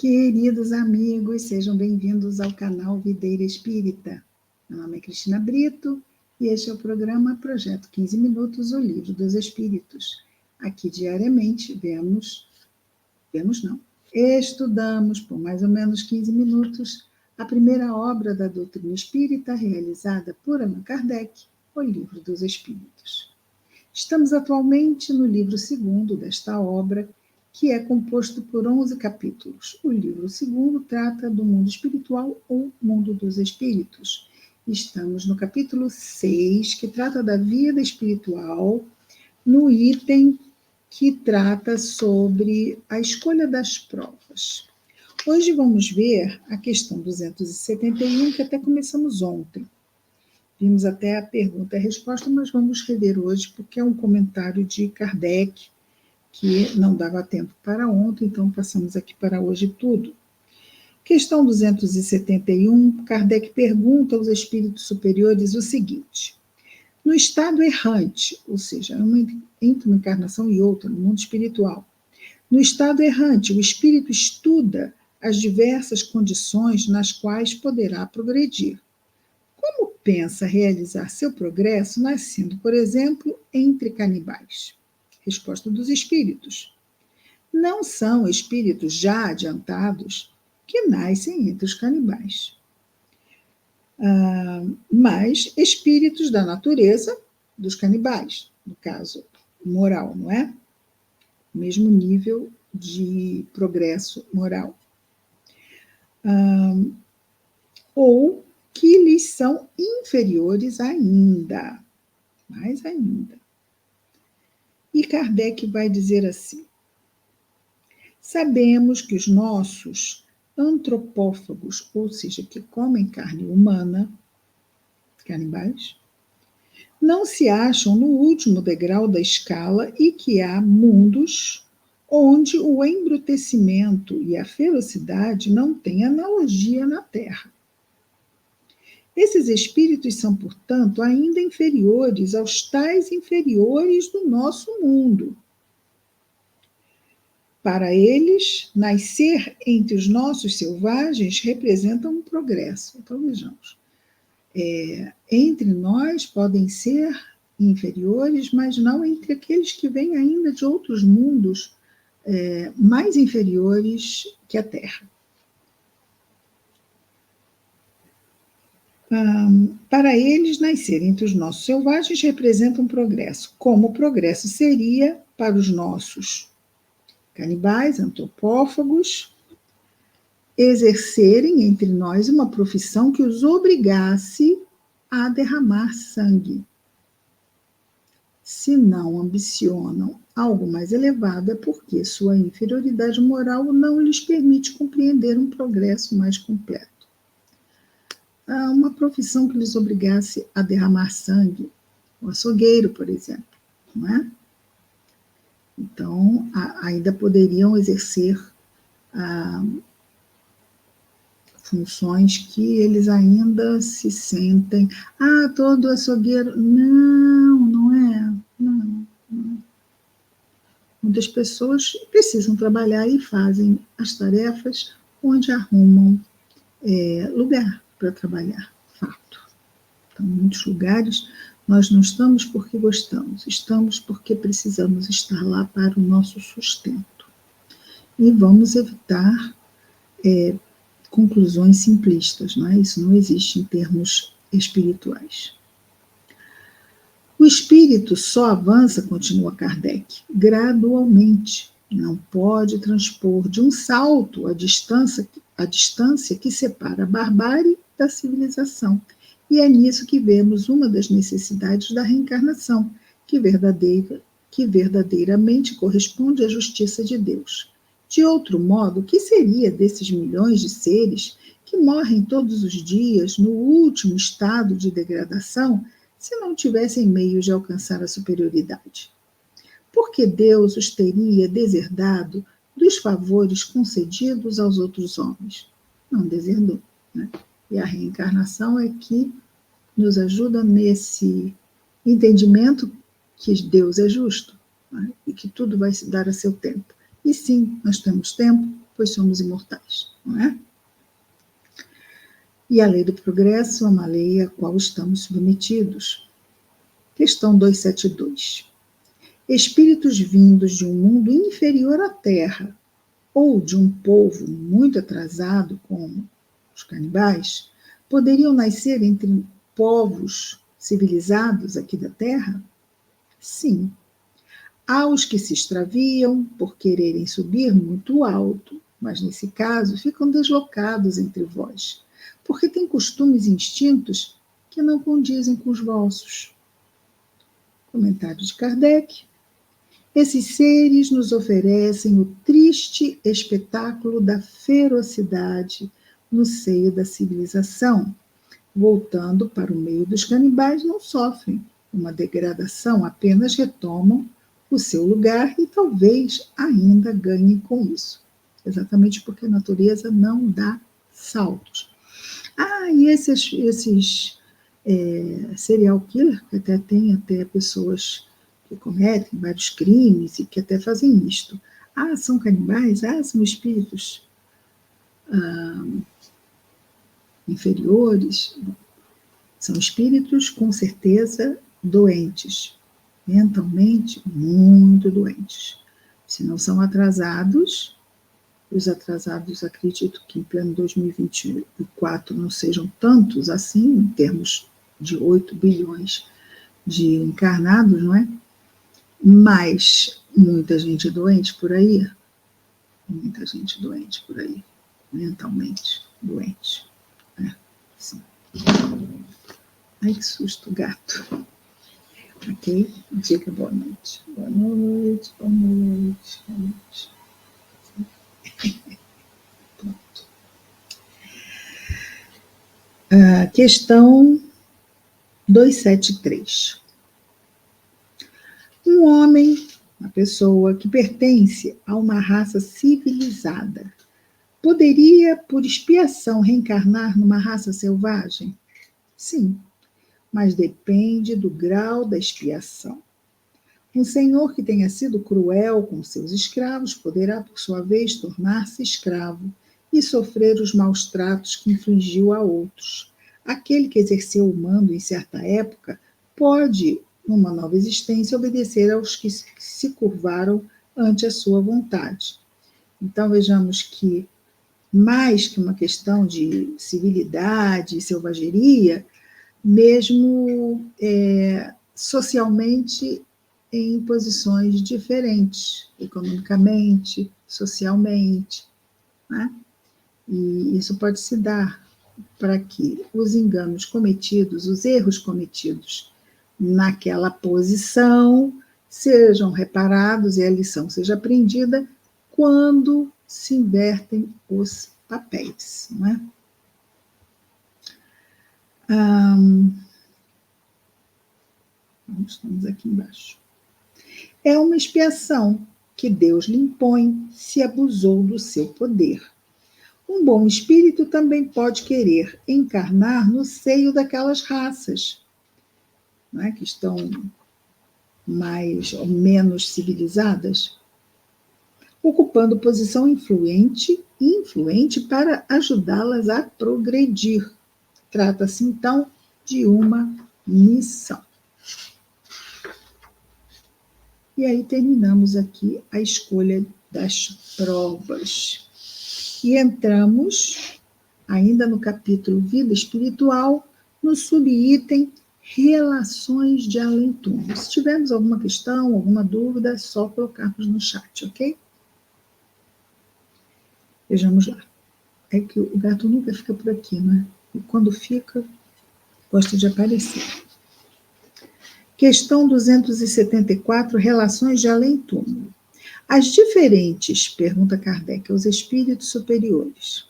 Queridos amigos, sejam bem-vindos ao canal Videira Espírita. Meu nome é Cristina Brito e este é o programa Projeto 15 Minutos, o Livro dos Espíritos. Aqui diariamente estudamos por mais ou menos 15 minutos a primeira obra da doutrina espírita realizada por Allan Kardec, o Livro dos Espíritos. Estamos atualmente no livro segundo desta obra, que é composto por 11 capítulos. O livro segundo trata do mundo espiritual ou mundo dos espíritos. Estamos no capítulo 6, que trata da vida espiritual, no item que trata sobre a escolha das provas. Hoje vamos ver a questão 271, que até começamos ontem. Vimos até a pergunta e a resposta, mas vamos rever hoje, porque é um comentário de Kardec, que não dava tempo para ontem, então passamos aqui para hoje tudo. Questão 271, Kardec pergunta aos espíritos superiores o seguinte: no estado errante, ou seja, entre uma encarnação e outra, no mundo espiritual, no estado errante, o espírito estuda as diversas condições nas quais poderá progredir. Como pensa realizar seu progresso nascendo, por exemplo, entre canibais? Resposta dos espíritos: não são espíritos já adiantados que nascem entre os canibais, mas espíritos da natureza dos canibais, no caso moral, não é? Mesmo nível de progresso moral. Ou que lhes são inferiores ainda, mais ainda. E Kardec vai dizer assim: sabemos que os nossos antropófagos, ou seja, que comem carne humana, canibais, não se acham no último degrau da escala e que há mundos onde o embrutecimento e a ferocidade não têm analogia na Terra. Esses espíritos são, portanto, ainda inferiores aos tais inferiores do nosso mundo. Para eles, nascer entre os nossos selvagens representa um progresso. Então, vejamos, entre nós podem ser inferiores, mas não entre aqueles que vêm ainda de outros mundos mais inferiores que a Terra. Para eles, nascer entre os nossos selvagens representa um progresso, como o progresso seria para os nossos canibais, antropófagos, exercerem entre nós uma profissão que os obrigasse a derramar sangue. Se não ambicionam algo mais elevado, é porque sua inferioridade moral não lhes permite compreender um progresso mais completo. Uma profissão que lhes obrigasse a derramar sangue, o açougueiro, por exemplo, não é? Então, ainda poderiam exercer funções que eles ainda se sentem. Todo açougueiro. Não é. Não. Muitas pessoas precisam trabalhar e fazem as tarefas onde arrumam lugar para trabalhar, fato. Então, em muitos lugares, nós não estamos porque gostamos, estamos porque precisamos estar lá para o nosso sustento. E vamos evitar conclusões simplistas, não é? Isso não existe em termos espirituais. O espírito só avança, continua Kardec, gradualmente. Não pode transpor de um salto a distância que separa a barbárie da civilização. E é nisso que vemos uma das necessidades da reencarnação, que verdadeiramente corresponde à justiça de Deus. De outro modo, o que seria desses milhões de seres que morrem todos os dias no último estado de degradação, se não tivessem meios de alcançar a superioridade? Porque Deus os teria deserdado dos favores concedidos aos outros homens? Não deserdou, né? E a reencarnação é que nos ajuda nesse entendimento que Deus é justo, né? E que tudo vai se dar a seu tempo. E sim, nós temos tempo pois somos imortais, não é? E a lei do progresso é uma lei à qual estamos submetidos. Questão 272. Espíritos vindos de um mundo inferior à Terra ou de um povo muito atrasado, como os canibais, poderiam nascer entre povos civilizados aqui da Terra? Sim. Há os que se extraviam por quererem subir muito alto, mas nesse caso ficam deslocados entre vós, porque têm costumes e instintos que não condizem com os vossos. Comentário de Kardec. Esses seres nos oferecem o triste espetáculo da ferocidade no seio da civilização. Voltando para o meio dos canibais, não sofrem uma degradação, apenas retomam o seu lugar e talvez ainda ganhem com isso. Exatamente porque a natureza não dá saltos. E esses serial killer, que até tem pessoas que cometem vários crimes e que até fazem isto. São canibais? São espíritos inferiores? São espíritos, com certeza, doentes, mentalmente muito doentes. Se não são atrasados, os atrasados acredito que em pleno 2024 não sejam tantos assim, em termos de 8 bilhões de encarnados, não é? Mas muita gente doente por aí, mentalmente doente. Sim. Ai, que susto, gato. Ok? Diga boa noite. Boa noite, boa noite, boa noite. Pronto. Questão 273. Um homem, uma pessoa que pertence a uma raça civilizada, poderia, por expiação, reencarnar numa raça selvagem? Sim, mas depende do grau da expiação. Um senhor que tenha sido cruel com seus escravos poderá, por sua vez, tornar-se escravo e sofrer os maus tratos que infligiu a outros. Aquele que exerceu o mando em certa época pode, numa nova existência, obedecer aos que se curvaram ante a sua vontade. Então, vejamos que, mais que uma questão de civilidade e selvageria, mesmo socialmente em posições diferentes, economicamente, socialmente, né? E isso pode se dar para que os enganos cometidos, os erros cometidos naquela posição sejam reparados e a lição seja aprendida quando se invertem os papéis, não é? Estamos aqui embaixo. É uma expiação que Deus lhe impõe se abusou do seu poder. Um bom espírito também pode querer encarnar no seio daquelas raças, não é, que estão mais ou menos civilizadas, ocupando posição influente para ajudá-las a progredir. Trata-se, então, de uma missão. E aí terminamos aqui a escolha das provas. E entramos, ainda no capítulo Vida Espiritual, no subitem Relações de Além-Túmulo. Se tivermos alguma questão, alguma dúvida, é só colocarmos no chat, ok? Vejamos lá. É que o gato nunca fica por aqui, né? E quando fica, gosta de aparecer. Questão 274, Relações de Além-Túmulo. As diferentes, pergunta Kardec, aos espíritos superiores,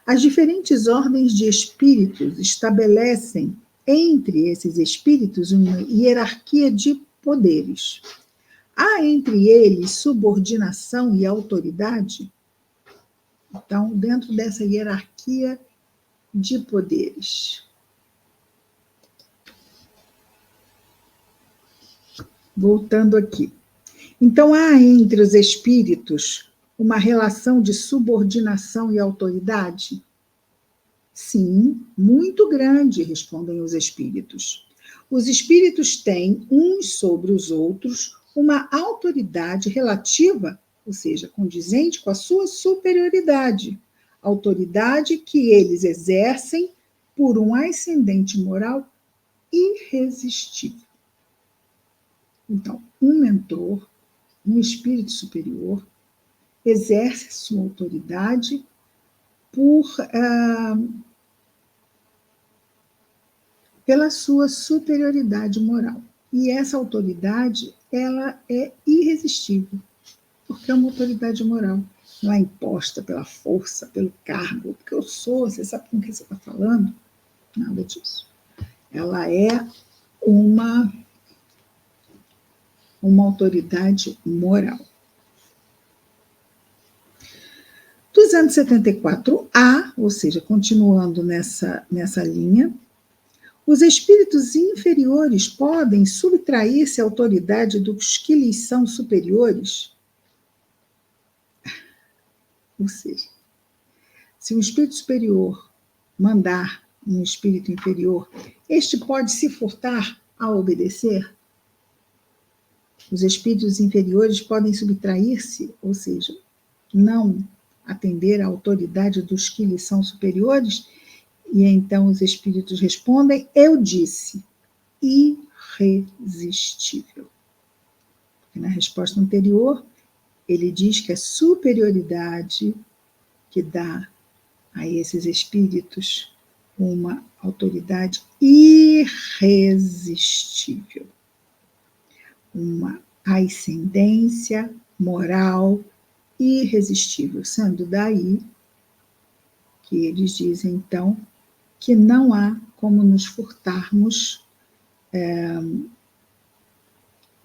as diferentes ordens de espíritos estabelecem entre esses espíritos uma hierarquia de poderes. Há entre eles subordinação e autoridade? Então, dentro dessa hierarquia de poderes. Voltando aqui. Então, há entre os espíritos uma relação de subordinação e autoridade? Sim, muito grande, respondem os espíritos. Os espíritos têm, uns sobre os outros, uma autoridade relativa, ou seja, condizente com a sua superioridade, autoridade que eles exercem por um ascendente moral irresistível. Então, um mentor, um espírito superior, exerce sua autoridade pela sua superioridade moral. E essa autoridade, ela é irresistível, porque é uma autoridade moral. Não é imposta pela força, pelo cargo, porque eu sou, você sabe com quem você está falando? Nada disso. Ela é uma autoridade moral. 274A, ou seja, continuando nessa linha, os espíritos inferiores podem subtrair-se à autoridade dos que lhes são superiores? Ou seja, se um espírito superior mandar um espírito inferior, este pode se furtar a obedecer? Os espíritos inferiores podem subtrair-se, ou seja, não atender à autoridade dos que lhes são superiores? E então os espíritos respondem: eu disse, irresistível. Porque na resposta anterior, ele diz que a superioridade que dá a esses espíritos uma autoridade irresistível, uma ascendência moral irresistível, sendo daí que eles dizem, então, que não há como nos furtarmos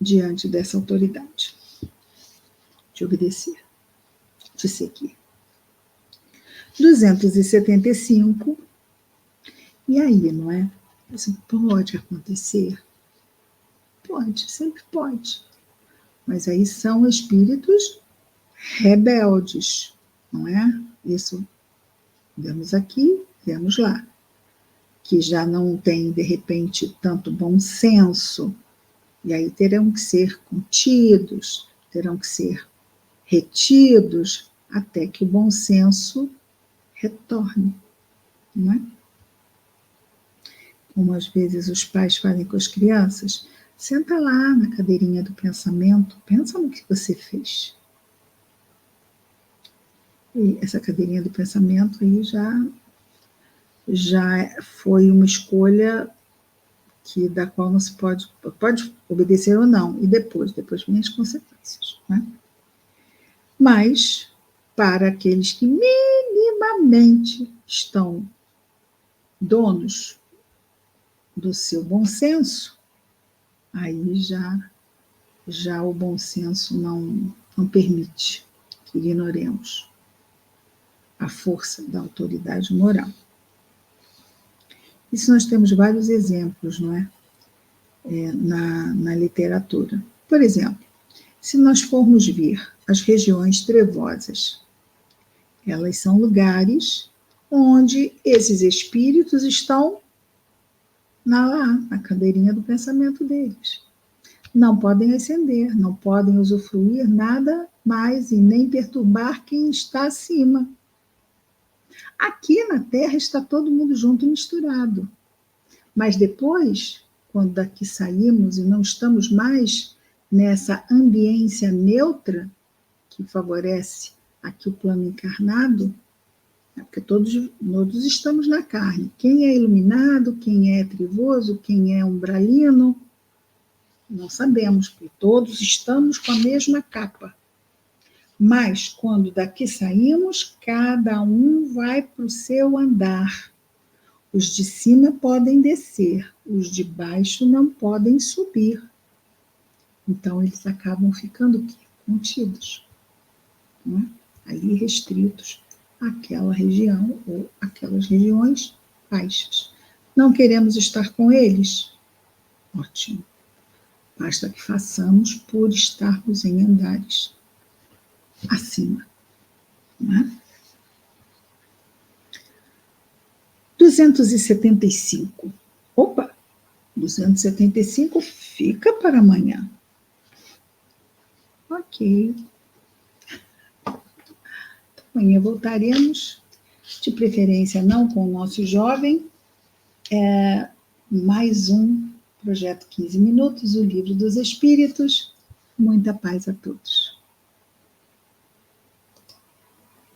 diante dessa autoridade, de obedecer, de seguir. 275, e aí, não é? Isso pode acontecer? Pode, sempre pode. Mas aí são espíritos rebeldes, não é? Isso vemos aqui, vemos lá. Que já não tem, de repente, tanto bom senso, e aí terão que ser contidos, terão que ser retidos, até que o bom senso retorne, não é? Como às vezes os pais fazem com as crianças, senta lá na cadeirinha do pensamento, pensa no que você fez. E essa cadeirinha do pensamento aí já foi uma escolha da qual não se pode obedecer ou não, e depois vem as consequências, né? Mas, para aqueles que minimamente estão donos do seu bom senso, aí já o bom senso não permite que ignoremos a força da autoridade moral. Isso nós temos vários exemplos, não é? Na literatura. Por exemplo, se nós formos ver as regiões trevosas, elas são lugares onde esses espíritos estão na cadeirinha do pensamento deles. Não podem ascender, não podem usufruir nada mais e nem perturbar quem está acima. Aqui na Terra está todo mundo junto e misturado. Mas depois, quando daqui saímos e não estamos mais nessa ambiência neutra que favorece aqui o plano encarnado, porque todos estamos na carne. Quem é iluminado, quem é trevoso, quem é umbralino, não sabemos, porque todos estamos com a mesma capa. Mas, quando daqui saímos, cada um vai para o seu andar. Os de cima podem descer, os de baixo não podem subir. Então, eles acabam ficando aqui, contidos, não é? Ali restritos àquela região ou aquelas regiões baixas. Não queremos estar com eles? Ótimo. Basta que façamos por estarmos em andares acima, Né? 275. Opa! 275 fica para amanhã. Ok. Amanhã voltaremos, de preferência não com o nosso jovem, mais um Projeto 15 Minutos, o Livro dos Espíritos. Muita paz a todos.